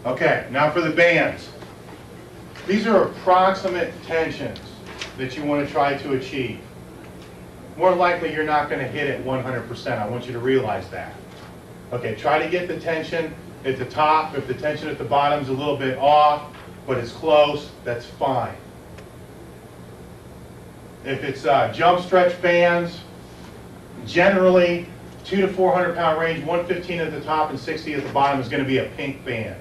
Okay, now for the bands. These are approximate tensions that you want to try to achieve. More likely you're not going to hit it 100%. I want you to realize that. Okay, try to get the tension at the top. If the tension at the bottom is a little bit off, but it's close, that's fine. If it's jump stretch bands, generally 200 to 400 pound range, 115 at the top and 60 at the bottom is going to be a pink band.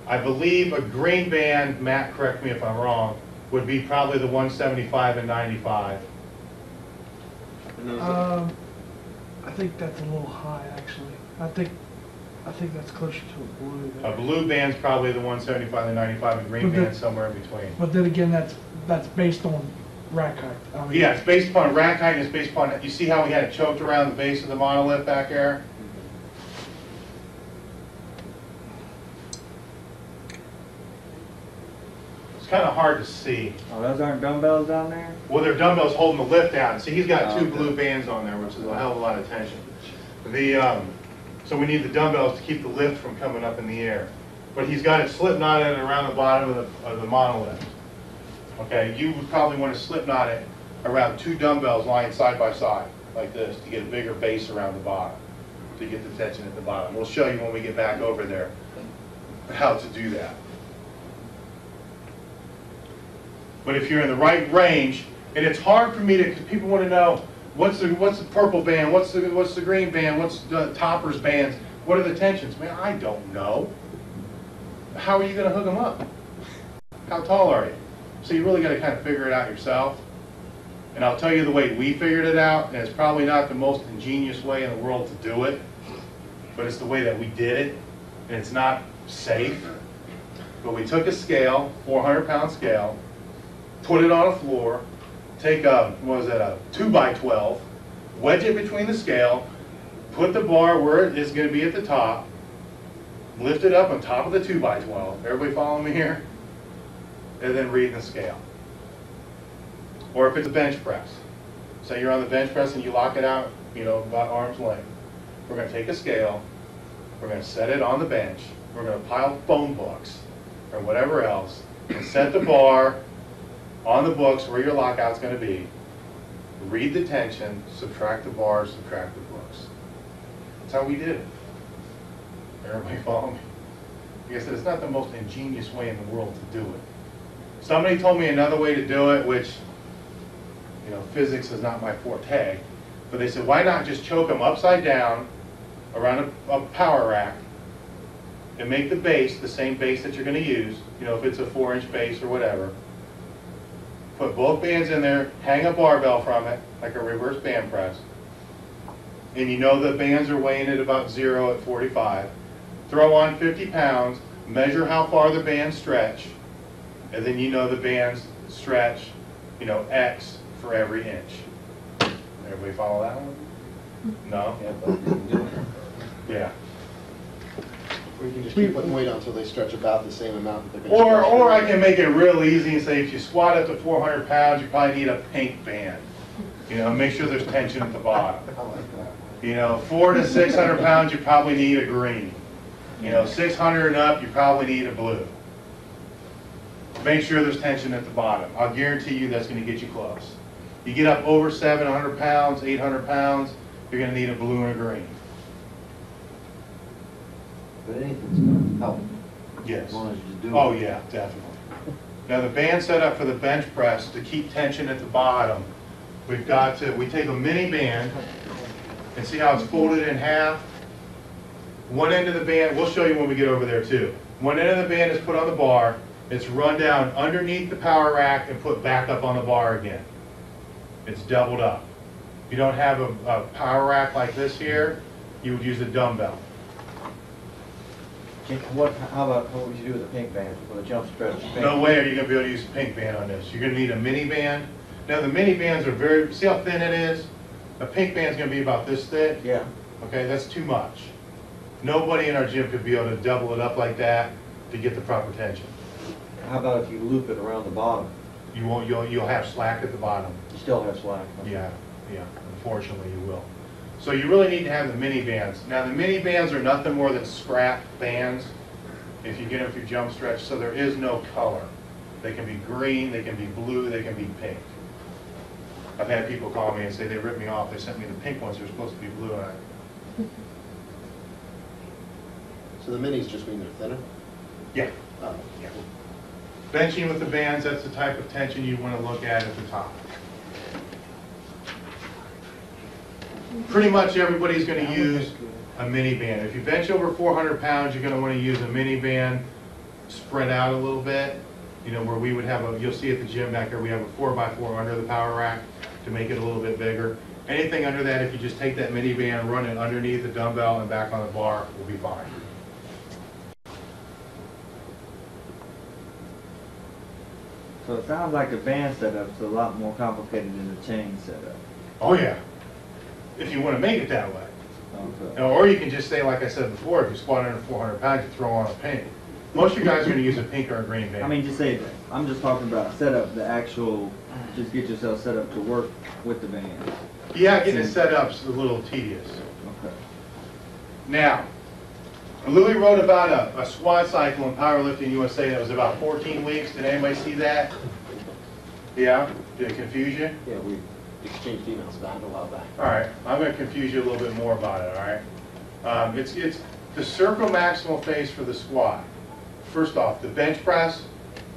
I believe a green band, Matt, correct me if I'm wrong, would be probably the 175 and 95. I think that's a little high, actually. I think that's closer to a blue. A blue band's probably the 175 and 95, and green band's somewhere in between. But then again, that's based on rack height. I mean, yeah, it's based upon rack height, and it's based upon, you see how we had it choked around the base of the monolith back there? It's kind of hard to see. Oh, those aren't dumbbells down there? Well, they're dumbbells holding the lift down. See, he's got two blue bands on there, which is a hell of a lot of tension. So we need the dumbbells to keep the lift from coming up in the air. But he's got it slip knotted around the bottom of the monolith. Okay, you would probably want to slip knot it around two dumbbells lying side by side, like this, to get a bigger base around the bottom, to get the tension at the bottom. We'll show you when we get back over there how to do that. But if you're in the right range, and it's hard for me to, because people want to know, what's the purple band, what's the green band, what's the toppers bands, what are the tensions? Man, I don't know. How are you going to hook them up? How tall are you? So you really got to kind of figure it out yourself. And I'll tell you the way we figured it out, and it's probably not the most ingenious way in the world to do it, but it's the way that we did it, and it's not safe. But we took a scale, 400-pound scale, put it on a floor, take a 2x12, wedge it between the scale, put the bar where it is going to be at the top, lift it up on top of the 2x12. Everybody following me here? And then read the scale. Or if it's a bench press. Say you're on the bench press and you lock it out, about arm's length. We're going to take a scale, we're going to set it on the bench, we're going to pile phone books or whatever else, and set the bar on the books where your lockout's going to be. Read the tension, subtract the bars, subtract the books. That's how we did it. Everybody follow me? Like I said, it's not the most ingenious way in the world to do it. Somebody told me another way to do it, which, physics is not my forte, but they said, why not just choke them upside down around a power rack and make the base the same base that you're going to use, if it's a 4-inch base or whatever. Put both bands in there, hang a barbell from it, like a reverse band press, and the bands are weighing at about 0 at 45. Throw on 50 pounds, measure how far the bands stretch, and then the bands stretch, X for every inch. Everybody follow that one? No? Yeah. Or you can just keep putting weight on until they stretch about the same amount that they're going to stretch. Or I can make it real easy and say if you squat up to 400 pounds, you probably need a pink band. Make sure there's tension at the bottom. I like that. 400 to 600 pounds, you probably need a green. 600 and up, you probably need a blue. Make sure there's tension at the bottom. I'll guarantee you that's going to get you close. You get up over 700 pounds, 800 pounds, you're going to need a blue and a green. But anything's going to help. Yes. As long as you do Oh it. yeah, definitely. Now the band setup for the bench press to keep tension at the bottom, we take a mini band and see how it's folded in half. One end of the band, we'll show you when we get over there too. One end of the band is put on the bar, it's run down underneath the power rack and put back up on the bar again. It's doubled up. If you don't have a power rack like this here, you would use a dumbbell. How would you do with a pink band, with a jump stretch? No way are you going to be able to use a pink band on this. You're going to need a mini band. Now the mini bands are see how thin it is? A pink band's going to be about this thick. Yeah. Okay, that's too much. Nobody in our gym could be able to double it up like that to get the proper tension. How about if you loop it around the bottom? You'll have slack at the bottom. You still have slack. Yeah, unfortunately you will. So you really need to have the mini bands. Now the mini bands are nothing more than scrap bands if you get them through jump stretch, so there is no color. They can be green, they can be blue, they can be pink. I've had people call me and say they ripped me off, they sent me the pink ones, they're supposed to be blue. So the minis just mean they're thinner? Yeah. Oh, Yeah. Benching with the bands, that's the type of tension you want to look at the top. Pretty much everybody's going to use a mini band. If you bench over 400 pounds, you're going to want to use a mini band spread out a little bit. You know, where we would have a, you'll see at the gym back there, we have a 4x4 under the power rack to make it a little bit bigger. Anything under that, if you just take that mini band, run it underneath the dumbbell and back on the bar, will be fine. So it sounds like the band setup's a lot more complicated than the chain setup. Oh yeah, if you want to make it that way. Okay. Or you can just say, like I said before, if you squat under 400 pounds, you throw on a pink. Most of you guys are going to use a pink or a green band. I mean, just say that. I'm just talking about setup, the actual, just get yourself set up to work with the band. Yeah, getting it set up's a little tedious. Okay. Now, Louis wrote about a squat cycle in Powerlifting USA that was about 14 weeks. Did anybody see that? Yeah? Did it confuse you? yeah, we exchanged emails about it a while back. All right, I'm going to confuse you a little bit more about it, all right? It's the circle maximal phase for the squat. First off, the bench press,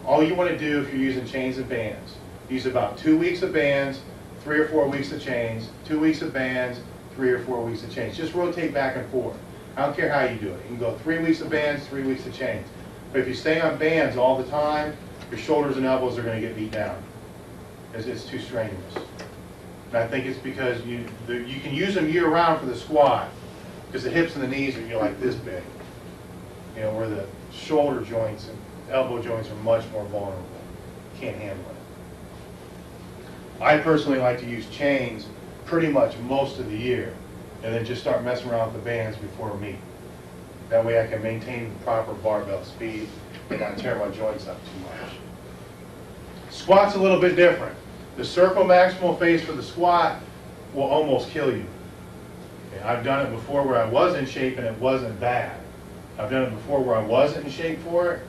all you want to do if you're using chains and bands, use about 2 weeks of bands, 3 or 4 weeks of chains, 2 weeks of bands, 3 or 4 weeks of chains. Just rotate back and forth. I don't care how you do it. You can go 3 weeks of bands, 3 weeks of chains. But if you stay on bands all the time, your shoulders and elbows are going to get beat down. It's too strenuous. And I think it's because you can use them year-round for the squat, because the hips and the knees are like this big. You know, where the shoulder joints and elbow joints are much more vulnerable. Can't handle it. I personally like to use chains pretty much most of the year, and then just start messing around with the bands before a meet. That way I can maintain the proper barbell speed and not tear my joints up too much. Squat's a little bit different. The circle maximal phase for the squat will almost kill you. Okay, I've done it before where I was in shape and it wasn't bad. I've done it before where I wasn't in shape for it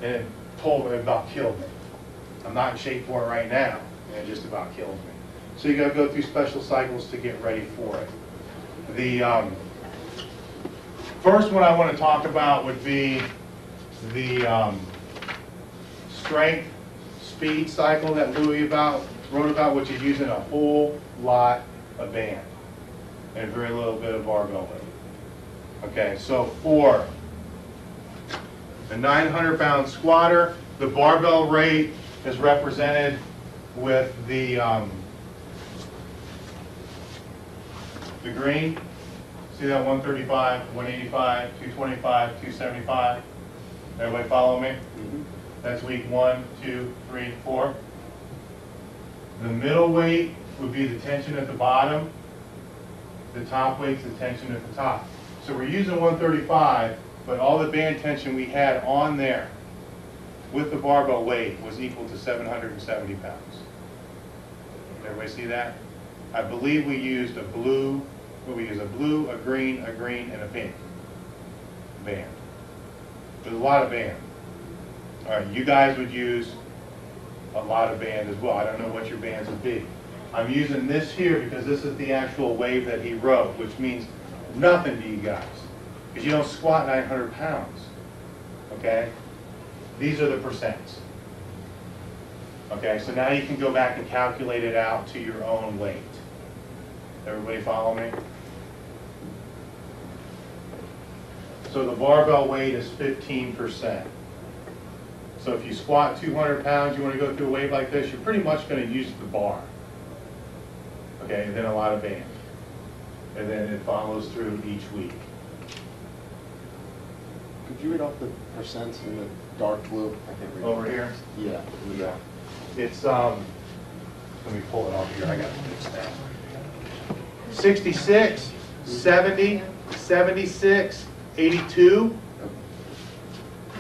and it about killed me. I'm not in shape for it right now and it just about kills me. So you got to go through special cycles to get ready for it. The first one I want to talk about would be the strength speed cycle that Louis wrote about, which is using a whole lot of band and very little bit of barbell weight. Okay, so for the 900-pound squatter, the barbell rate is represented with the green. See that 135, 185, 225, 275? Everybody follow me? That's week 1, 2, 3, 4. The middle weight would be the tension at the bottom. The top weight's the tension at the top. So we're using 135, but all the band tension we had on there with the barbell weight was equal to 770 pounds. Everybody see that? I believe we used a blue, a green, and a pink band. There's a lot of band. All right, you guys would use a lot of band as well. I don't know what your bands would be. I'm using this here because this is the actual wave that he wrote, which means nothing to you guys, because you don't squat 900 pounds, okay? These are the percents. Okay, so now you can go back and calculate it out to your own weight. Everybody follow me? So the barbell weight is 15%. So if you squat 200 pounds, you want to go through a wave like this, you're pretty much going to use the bar. Okay, and then a lot of band. And then it follows through each week. Could you read off the percents in the dark blue? I can't read. Over here? Yeah, in the back. It's, let me pull it off here, I got to fix that. 66, 70, 76, 82.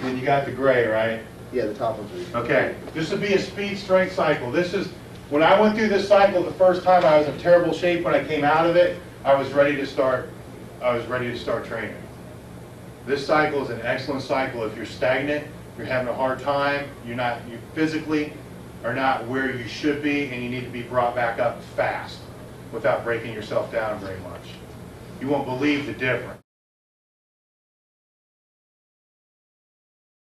Then you got the gray, right? Yeah, the top ones are. Okay, this would be a speed strength cycle. This is, when I went through this cycle the first time, I was in terrible shape when I came out of it. I was ready to start training. This cycle is an excellent cycle. If you're stagnant, you're having a hard time, you physically are not where you should be, and you need to be brought back up fast without breaking yourself down very much. You won't believe the difference.